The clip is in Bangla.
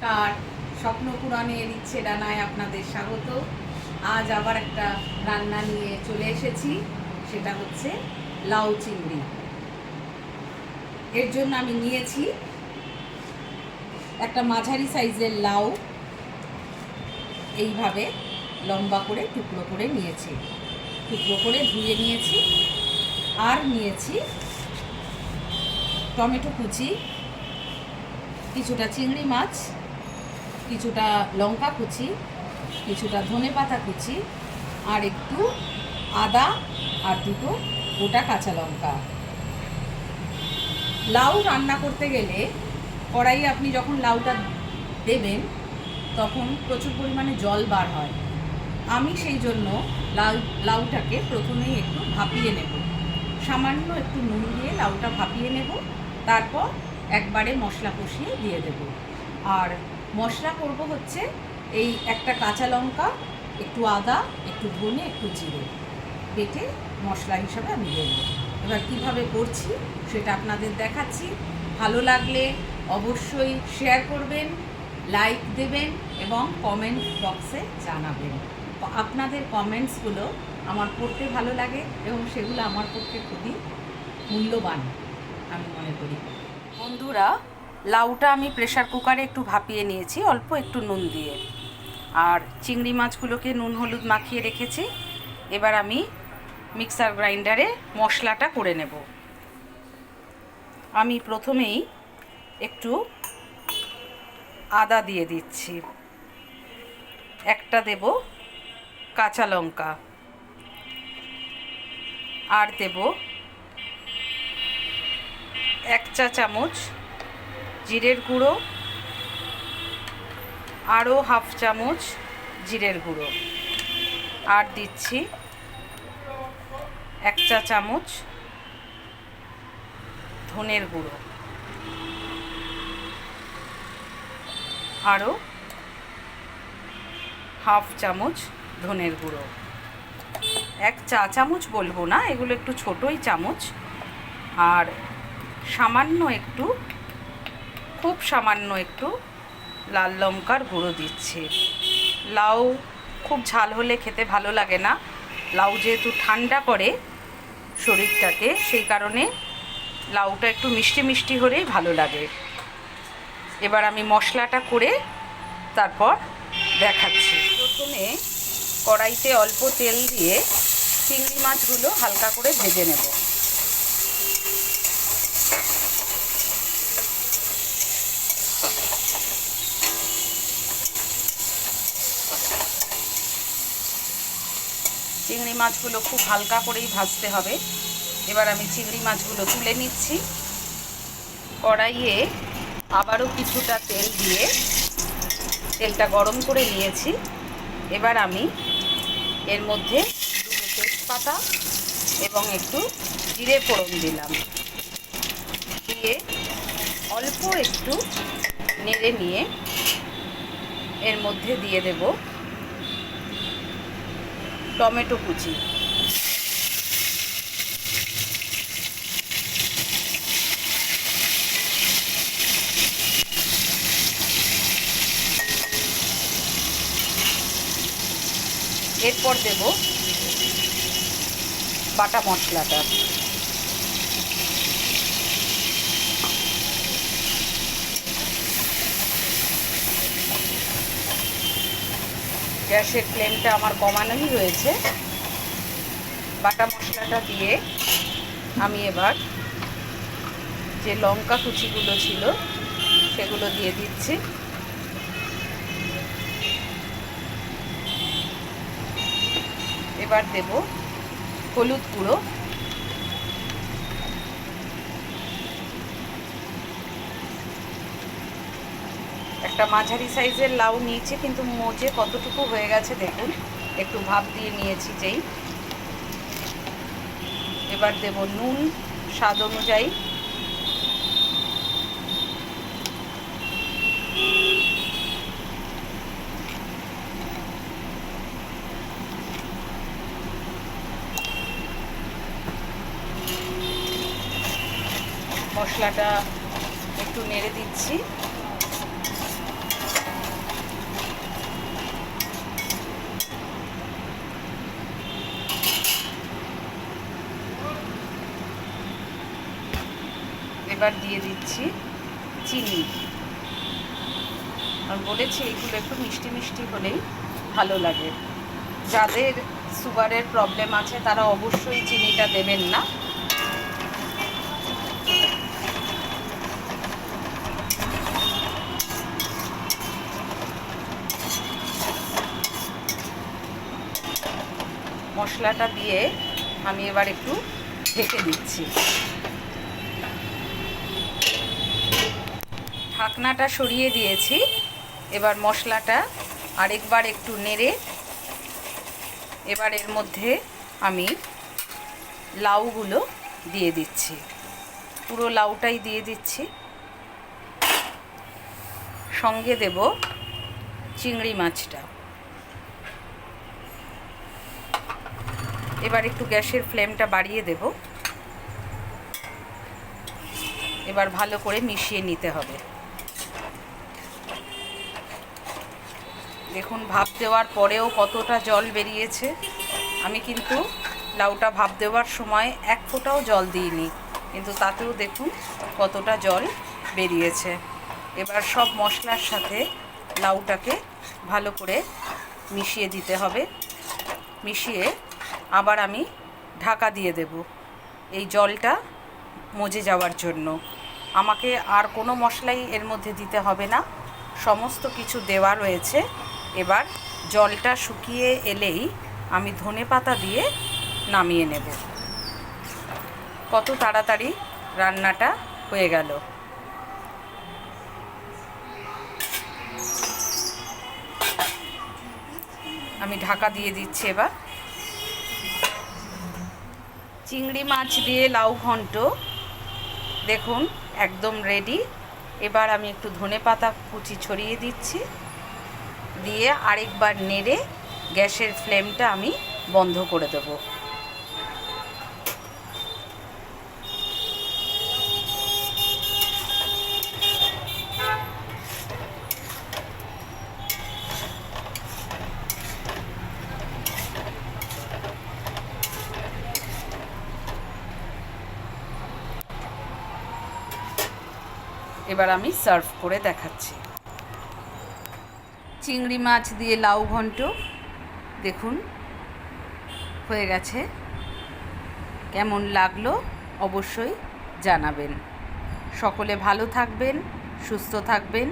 নমস্কার, স্বপ্ন পূরণের ইচ্ছে ডানায় আপনাদের স্বাগত। আজ আবার একটা রান্না নিয়ে চলে এসেছি, সেটা হচ্ছে লাউ চিংড়ি। এর জন্য আমি নিয়েছি একটা মাঝারি সাইজের লাউ, এইভাবে লম্বা করে টুকরো করে নিয়েছি, টুকরো করে ধুয়ে নিয়েছি। আর নিয়েছি টমেটো কুচি, কিছুটা চিংড়ি মাছ, কিছুটা লঙ্কা কুচি, কিছুটা ধনেপাতা কুচি, আর একটু আদা, আর দুটো গোটা কাঁচা লঙ্কা। লাউ রান্না করতে গেলে কড়াইয়ে আপনি যখন লাউটা দেবেন তখন প্রচুর পরিমাণে জল বার হয়। আমি সেই জন্য লাউটাকে প্রথমেই একটু ভাপিয়ে নেব, সামান্য একটু নুন দিয়ে লাউটা ভাপিয়ে নেব, তারপর একবারে মশলা কষিয়ে দিয়ে দেব। আর মশলা করব হচ্ছে এই একটা কাঁচা লঙ্কা, একটু আদা, একটু ধনে, একটু জিরে বেটে মশলা হিসাবে আমি দেব। এবার কীভাবে করছি সেটা আপনাদের দেখাচ্ছি। ভালো লাগলে অবশ্যই শেয়ার করবেন, লাইক দেবেন এবং কমেন্ট বক্সে জানাবেন। আপনাদের কমেন্টসগুলো আমার পড়তে ভালো লাগে এবং সেগুলো আমার পক্ষে খুবই মূল্যবান আমি মনে করি। বন্ধুরা, লাউটা আমি প্রেসার কুকারে একটু ভাপিয়ে নিয়েছি অল্প একটু নুন দিয়ে, আর চিংড়ি মাছগুলোকে নুন হলুদ মাখিয়ে রেখেছি। এবার আমি মিক্সার গ্রাইন্ডারে মশলাটা করে নেব। আমি প্রথমেই একটু আদা দিয়ে দিচ্ছি, একটা দেব কাঁচা লঙ্কা, আর দেব 1 চা চামচ জিরের গুঁড়ো, আরও 1/2 চামচ জিরের গুঁড়ো, আর দিচ্ছি 1 চা চামচ ধনের গুঁড়ো, আরও 1/2 চামচ ধনের গুঁড়ো। 1 চা চামচ বলবো না, এগুলো একটু ছোটোই চামচ। আর সামান্য একটু, খুব সামান্য একটু লাল লঙ্কার গুঁড়ো দিচ্ছি। লাউ খুব ঝাল হলে খেতে ভালো লাগে না, লাউ যেহেতু ঠান্ডা করে শরীরটাকে, সেই কারণে লাউটা একটু মিষ্টি মিষ্টি হলেই ভালো লাগে। এবার আমি মশলাটা করে তারপর দেখাচ্ছি। প্রথমে কড়াইতে অল্প তেল দিয়ে চিংড়ি মাছগুলো হালকা করে ভেজে নেব। চিংড়ি মাছগুলো খুব হালকা করেই ভাজতে হবে। এবার আমি চিংড়ি মাছগুলো তুলে নিচ্ছি। কড়াইয়ে আবারও কিছুটা তেল দিয়ে তেলটা গরম করে নিয়েছি। এবার আমি এর মধ্যে দুটো তেজপাতা এবং একটু জিরে ফোড়ন দিলাম, দিয়ে অল্প একটু নেড়ে নিয়ে এর মধ্যে দিয়ে দেব টমেটো কুচি। এরপর দেব বাটা মশলাটা। গ্যাসের ফ্লেমটা আমার কমানোই রয়েছে। বাটা মশলাটা দিয়ে আমি এবার যে লঙ্কা কুচিগুলো ছিল সেগুলো দিয়ে দিচ্ছি। এবার দেব হলুদ গুঁড়ো, একটা মাঝারি সাইজের লাউ নিয়েছি, কিন্তু মজে কতটুকু হয়ে গেছে দেখুন, একটু ভাপ দিয়ে নিয়েছি যেই। এবার দেব নুন স্বাদ অনুযায়ী, মশলাটা একটু নেড়ে দিচ্ছি। এবার দিয়ে দিচ্ছি চিনি। আমি বলেছি এইগুলো একটু মিষ্টি মিষ্টি হলেই ভালো লাগে। যাদের সুগারের প্রবলেম আছে তারা অবশ্যই চিনিটা দেবেন না। মশলাটা দিয়ে আমি এবার একটু ঢেকে দিচ্ছি। ঢাকনাটা সরিয়ে দিয়েছি। এবার মশলাটা আরেকবার একটু নেড়ে এবার এর মধ্যে আমি লাউগুলো দিয়ে দিচ্ছি। পুরো লাউটাই দিয়ে দিচ্ছি। সঙ্গে দেব চিংড়ি মাছটা। এবার একটু গ্যাসের ফ্লেমটা বাড়িয়ে দেব। এবার ভালো করে মিশিয়ে নিতে হবে। দেখুন ভাপ দেওয়ার পরেও কতটা জল বেরিয়েছে। আমি কিন্তু লাউটা ভাপ দেওয়ার সময় এক ফোঁটাও জল দিইনি, কিন্তু তাতেও দেখুন কতটা জল বেরিয়েছে। এবার সব মশলার সাথে লাউটাকে ভালো করে মিশিয়ে দিতে হবে। মিশিয়ে আবার আমি ঢাকা দিয়ে দেব এই জলটা মজে যাওয়ার জন্য। আমাকে আর কোনো মশলাই এর মধ্যে দিতে হবে না, সমস্ত কিছু দেওয়া রয়েছে। এবার জলটা শুকিয়ে এলেই আমি ধনেপাতা দিয়ে নামিয়ে নেব। কত তাড়াতাড়ি রান্নাটা হয়ে গেল। আমি ঢাকা দিয়ে দিচ্ছি। এবার চিংড়ি মাছ দিয়ে লাউ ঘন্ট দেখুন একদম রেডি। এবার আমি একটু ধনেপাতা কুচি ছড়িয়ে দিচ্ছি, দিয়ে আরেকবার নেড়ে গ্যাসের ফ্লেমটা আমি বন্ধ করে দেব। এবার আমি সার্ভ করে দেখাচ্ছি। চিংড়ি মাছ দিয়ে লাউ ঘন্ট দেখুন হয়ে গেছে। কেমন লাগলো অবশ্যই জানাবেন। সকলে ভালো থাকবেন, সুস্থ থাকবেন।